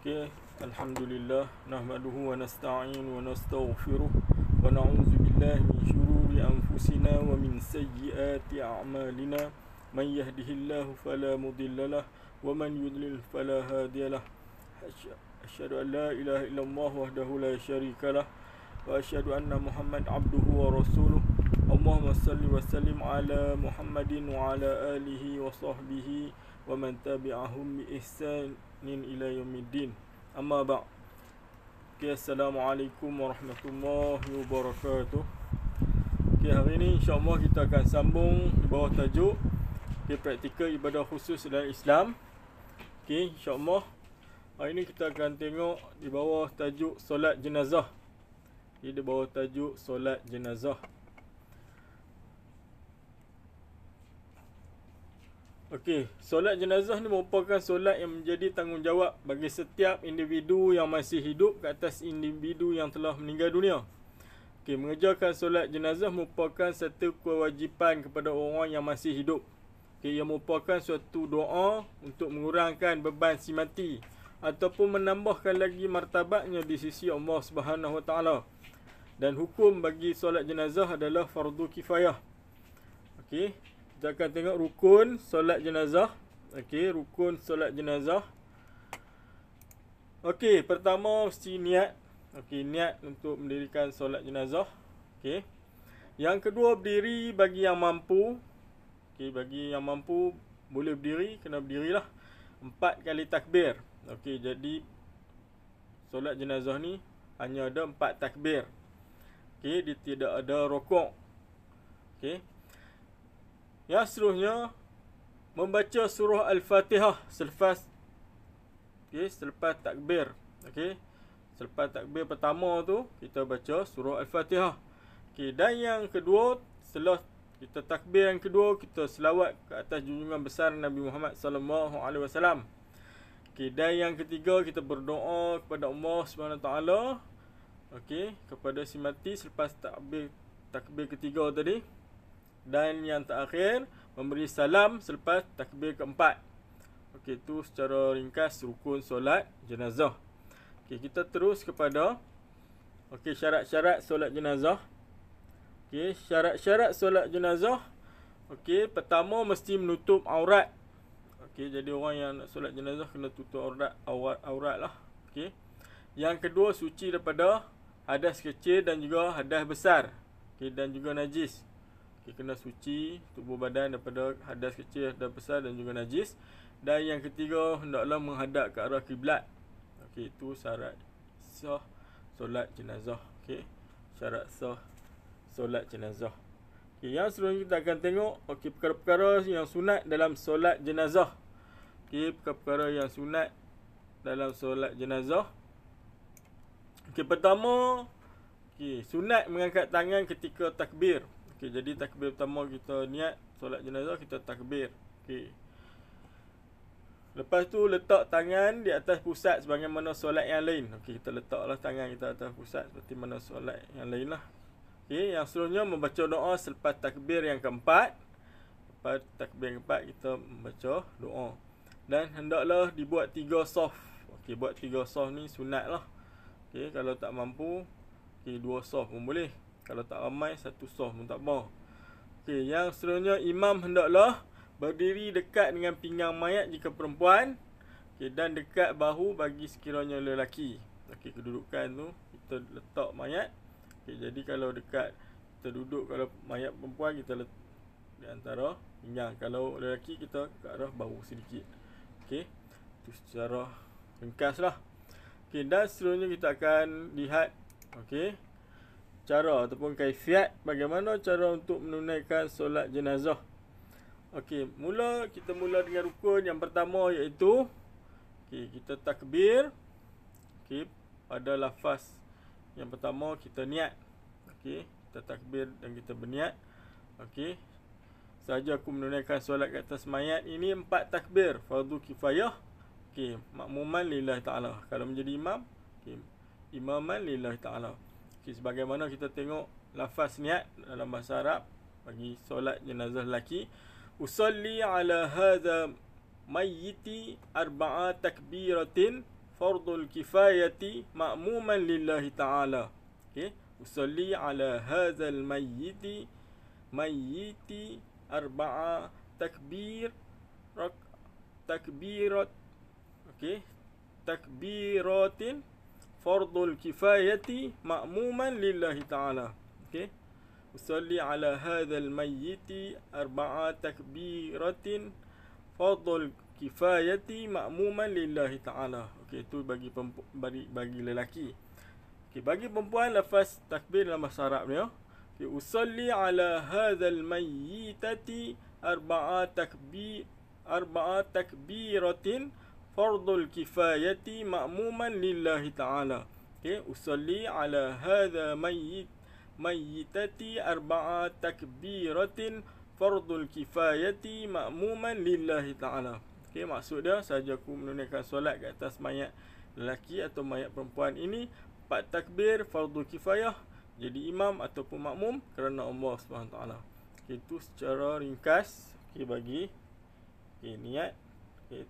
Okay, Alhamdulillah nahmaduhu wa nasta'in wa nastaghfiruh wa na'udzu billahi min syururi anfusina wa min sayyiati a'malina man yahdihillahu fala mudhillalah wa man yudlil fala hadiyalah. Asyhadu an la ilaha illallah wahdahu la syarikalah wa asyhadu anna Muhammad abduhu wa rasuluh. Allahumma salli wa sallim ala Muhammadin wa ala alihi wa sahbihi wa man tabi'ahum bi ihsanin ila yaumiddin. Amma ba'. Okay, Assalamualaikum warahmatullahi wabarakatuh. Okay, hari ni insya-Allah kita akan sambung di bawah tajuk praktikal ibadah khusus dalam Islam. Okay, insya-Allah hari ni kita akan tengok di bawah tajuk solat jenazah. Okay, di bawah tajuk solat jenazah. Okey, solat jenazah ni merupakan solat yang menjadi tanggungjawab bagi setiap individu yang masih hidup ke atas individu yang telah meninggal dunia. Okey, mengerjakan solat jenazah merupakan satu kewajipan kepada orang yang masih hidup. Okey, ia merupakan suatu doa untuk mengurangkan beban si mati ataupun menambahkan lagi martabatnya di sisi Allah Subhanahu Wa Taala. Dan hukum bagi solat jenazah adalah fardu kifayah. Okey, kita akan tengok rukun solat jenazah. Okey, rukun solat jenazah. Okey, pertama mesti niat. Okey, niat untuk mendirikan solat jenazah. Okey. Yang kedua, berdiri bagi yang mampu. Okey, bagi yang mampu boleh berdiri, kena berdirilah. 4 kali takbir. Okey, jadi solat jenazah ni hanya ada 4 takbir. Okey, dia tidak ada rukuk. Okey. Yang seterusnya, membaca surah Al-Fatihah selepas takbir. Okey. Selepas takbir pertama tu, kita baca surah Al-Fatihah. Okey, dan yang kedua, setelah kita takbir yang kedua, kita selawat ke atas junjungan besar Nabi Muhammad sallallahu alaihi wasallam. Okey, dan yang ketiga, kita berdoa kepada Allah Subhanahu Wa Taala. Okey, kepada si mati selepas takbir ketiga tadi. Dan yang terakhir, memberi salam selepas takbir keempat. Okey, itu secara ringkas rukun solat jenazah. Okey, kita terus kepada syarat-syarat solat jenazah. Okey, syarat-syarat solat jenazah. Okey, pertama mesti menutup aurat. Okey, jadi orang yang nak solat jenazah kena tutup aurat lah. Okey. Yang kedua, suci daripada hadas kecil dan juga hadas besar. Okey, dan juga najis. Okay, kena suci tubuh badan daripada hadas kecil, hadas besar dan juga najis. Dan yang ketiga, hendaklah menghadap ke arah kiblat. Okey, itu syarat sah solat jenazah. Okey, syarat sah solat jenazah. Okey, yang seterusnya kita akan tengok perkara-perkara yang sunat dalam solat jenazah. Okey, perkara-perkara yang sunat dalam solat jenazah. Okey, pertama, sunat mengangkat tangan ketika takbir. Okey, jadi takbir pertama kita niat solat jenazah, kita takbir. Okey. Lepas tu letak tangan di atas pusat sebagaimana solat yang lain. Okey, kita letaklah tangan kita atas pusat seperti mana solat yang lain lah. Okey, yang seterusnya membaca doa selepas takbir yang keempat. Lepas takbir yang keempat kita membaca doa. Dan hendaklah dibuat 3 saf. Okey, buat 3 saf ni sunat lah. Okey, kalau tak mampu, 2 saf pun boleh. Kalau tak ramai, 1 saf pun tak apa. Okey, yang seterusnya imam hendaklah berdiri dekat dengan pinggang mayat jika perempuan. Okey, dan dekat bahu bagi sekiranya lelaki. Okey, kedudukan tu kita letak mayat. Okey, jadi kalau dekat kita duduk, kalau mayat perempuan kita letak di antara pinggang. Kalau lelaki kita ke arah bahu sedikit. Okey, itu secara ringkaslah. Okey, dan seterusnya kita akan lihat cara ataupun kaifiat bagaimana cara untuk menunaikan solat jenazah. Okey, kita mula dengan rukun yang pertama iaitu kita takbir. Okey, pada lafaz yang pertama kita niat. Okey, kita takbir dan kita berniat. Okey. Sahaja aku menunaikan solat ke atas mayat ini 4 takbir fardu kifayah. Okey, makmuman lillahi taala. Kalau menjadi imam, imaman lillahi taala. Okay, sebagaimana kita tengok lafaz niat dalam bahasa Arab bagi solat jenazah lelaki, usalli ala hadza mayyiti arba'a takbiratin fardul kifayati ma'muman lillahi ta'ala. Okey, usalli ala hadzal mayyiti arba'a takbirat, okey, takbiratin fardul kifayati ma'muman lillahi ta'ala. Okey, usalli ala hadzal mayyiti arba'a takbiratin fardul kifayati ma'muman lillahi ta'ala. Okey, itu bagi lelaki. Okey, bagi perempuan lafaz takbir dalam bahasa Arab ni. Okey, usalli ala hadzal mayyitati arba'a takbiratin fardul kifayati ma'muman lillahi ta'ala. Okey, usalli ala hadza mayyitati arba'a takbiratin fardul kifayati ma'muman lillahi ta'ala. Okey, maksud dia sahaja aku menunaikan solat ke atas mayat lelaki atau mayat perempuan ini 4 takbir fardul kifayah, jadi imam ataupun makmum kerana Allah SWT. Okey, itu secara ringkas. Okey, bagi niat. Okey,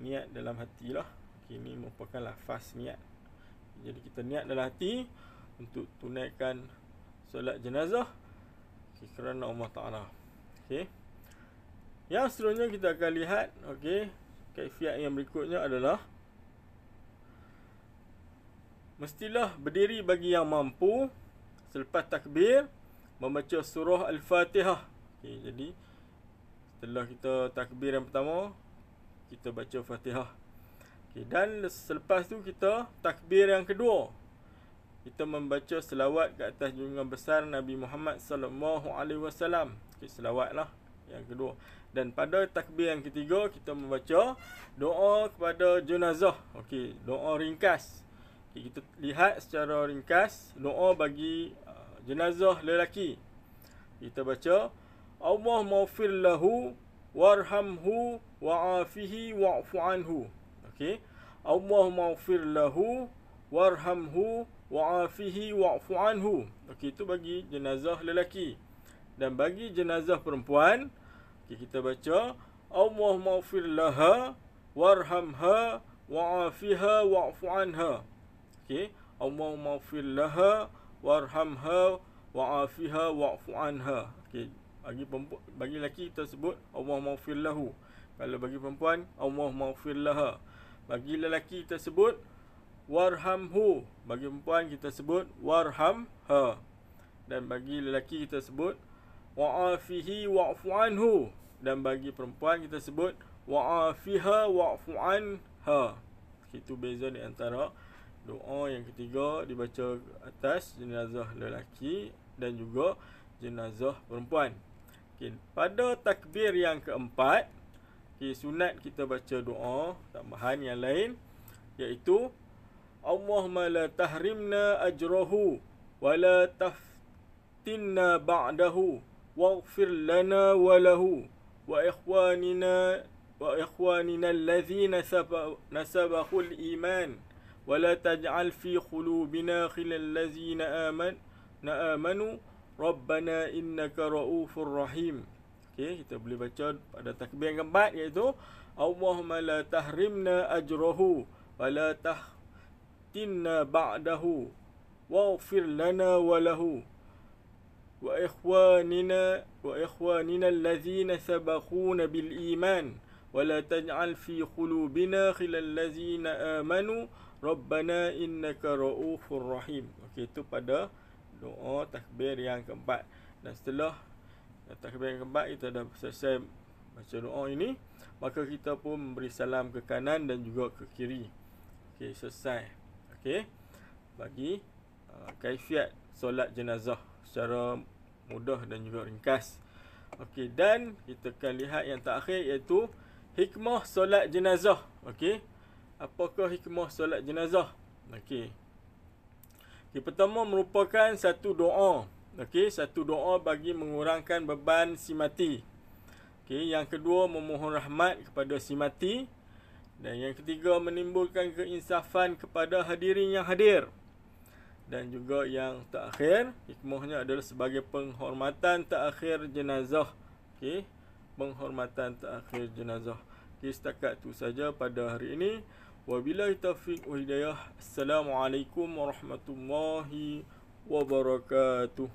niat dalam hati lah. Okay, ini merupakan lafaz niat. Jadi kita niat dalam hati untuk tunaikan solat jenazah kerana Allah Ta'ala. Okay. Yang seterusnya kita akan lihat, okay, kaifiat yang berikutnya adalah mestilah berdiri bagi yang mampu selepas takbir membaca surah Al-Fatihah. Okay, jadi setelah kita takbir yang pertama, kita baca Fatihah. Okay, dan selepas tu kita takbir yang kedua, kita membaca selawat ke atas junjungan besar Nabi Muhammad sallallahu alaihi wasallam. Okay, selawatlah yang kedua. Dan pada takbir yang ketiga kita membaca doa kepada jenazah. Okey, doa ringkas. Okay, kita lihat secara ringkas doa bagi jenazah lelaki. Kita baca Allahumma ighfir lahu warhamhu wa'afihi wa'fu anhu. Okey, Allahumma ighfir lahu warhamhu wa'afihi wa'fu anhu. Okey, itu bagi jenazah lelaki. Dan bagi jenazah perempuan, okay, kita baca Allahumma ighfir laha warhamha wa'afiha wa'fu anha. Okey, Allahumma ighfir laha warhamha wa'afiha wa'fu anha. Okey, bagi lelaki kita sebut Allahumma ighfir lahu. Kalau bagi perempuan Allahumma ighfir laha. Bagi lelaki kita sebut warhamhu. Bagi perempuan kita sebut warhamha. Dan bagi lelaki kita sebut wa'afihi wa'fu anhu. Dan bagi perempuan kita sebut wa'afiha wa'fu anha. Itu beza di antara doa yang ketiga dibaca atas jenazah lelaki dan juga jenazah perempuan. Okay, pada takbir yang keempat, okay, sunat kita baca doa tambahan yang lain, iaitu Allahumma la tahrimna ajrahu wa la taftinna ba'dahu waghfir lana wa lahu wa ikhwanina alladhina sabaqul iman wa la taj'al fi qulubina khilal ladzina amanu rabbana innaka raufur rahim. Okey, kita boleh baca pada takbir yang keempat, iaitu Allahumma la tahrimna ajrahu wa la taftinna ba'dahu waghfir lana wa lahu wa ikhwanina alladhina sabaquna bil iman wa la taj'al fi qulubina khilal ladzina amanu rabbana innaka raufur rahim. Okey, itu pada doa takbir yang keempat. Dan setelah takbir yang keempat kita dah selesai baca doa ini, maka kita pun memberi salam ke kanan dan juga ke kiri. Okey, selesai. Okey, bagi kaifiat solat jenazah secara mudah dan juga ringkas. Okey, dan kita akan lihat yang terakhir, iaitu hikmah solat jenazah. Okey, apakah hikmah solat jenazah? Okey, pertama merupakan satu doa. Okey, satu doa bagi mengurangkan beban si mati. Okey, yang kedua memohon rahmat kepada si mati. Dan yang ketiga menimbulkan keinsafan kepada hadirin yang hadir. Dan juga yang terakhir, hikmahnya adalah sebagai penghormatan terakhir jenazah. Okey, penghormatan terakhir jenazah. Okey, setakat itu saja pada hari ini. Wabillahi taufiq wa hidayah. Assalamualaikum warahmatullahi wabarakatuh.